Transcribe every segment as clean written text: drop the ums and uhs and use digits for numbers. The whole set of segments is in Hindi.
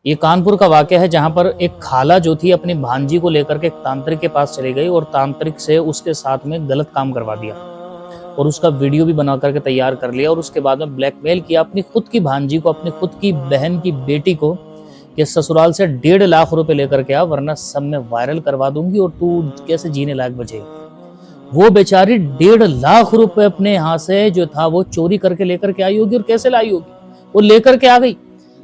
ये कानपुर का वाकया है जहां पर एक खाला जो थी अपनी भांजी को लेकर के एक तांत्रिक के पास चली गई और तांत्रिक से उसके साथ में गलत काम करवा दिया और उसका वीडियो भी बना करके तैयार कर लिया और उसके बाद में ब्लैकमेल किया अपनी खुद की भांजी को, अपनी खुद की बहन की बेटी को कि ससुराल से 1.5 लाख रुपए लेकर के आ वरना सब में वायरल करवा दूंगी और तू कैसे जीने लायक बचेगी। वो बेचारी 1.5 लाख रुपए अपने यहाँ से जो था वो चोरी करके लेकर के आई होगी और कैसे लाई होगी, वो लेकर के आ गई।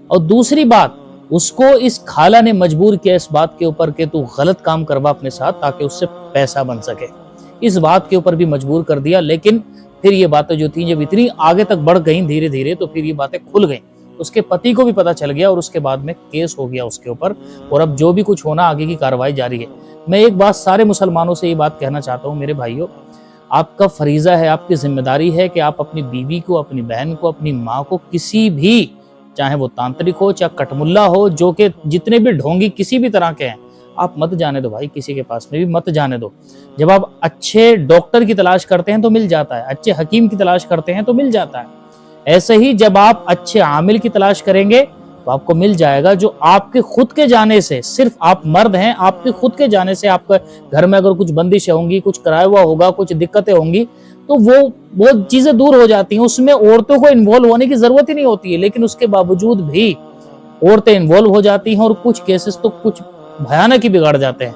और दूसरी बात, उसको इस खाला ने मजबूर किया इस बात के ऊपर कि तू गलत काम करवा अपने साथ ताकि उससे पैसा बन सके, इस बात के ऊपर भी मजबूर कर दिया। लेकिन फिर ये बातें जो थी जब इतनी आगे तक बढ़ गई धीरे धीरे तो फिर ये बातें खुल गई, उसके पति को भी पता चल गया और उसके बाद में केस हो गया उसके ऊपर और अब जो भी कुछ होना आगे की कार्रवाई जारी है। मैं एक बात सारे मुसलमानों से ये बात कहना चाहता हूँ, मेरे भाइयों, आपका फरीजा है, आपकी जिम्मेदारी है कि आप अपनी बीवी को, अपनी बहन को, अपनी माँ को किसी भी, चाहे वो तांत्रिक हो चाहे कटमुल्ला हो, जो कि जितने भी ढोंगी किसी भी तरह के हैं, आप मत जाने दो भाई, किसी के पास में भी मत जाने दो। जब आप अच्छे डॉक्टर की तलाश करते हैं तो मिल जाता है, अच्छे हकीम की तलाश करते हैं तो मिल जाता है। ऐसे ही जब आप अच्छे आमिल की तलाश करेंगे तो आपको मिल जाएगा जो आपके खुद के जाने से, सिर्फ आप मर्द हैं, आपके खुद के जाने से आपके घर में अगर कुछ बंदिशें होंगी, कुछ कराया हुआ होगा, कुछ दिक्कतें होंगी तो वो चीजें दूर हो जाती हैं। उसमें औरतों को इन्वॉल्व होने की जरूरत ही नहीं होती है, लेकिन उसके बावजूद भी औरतें इन्वॉल्व हो जाती हैं और कुछ केसेस तो कुछ भयानक ही बिगाड़ जाते हैं।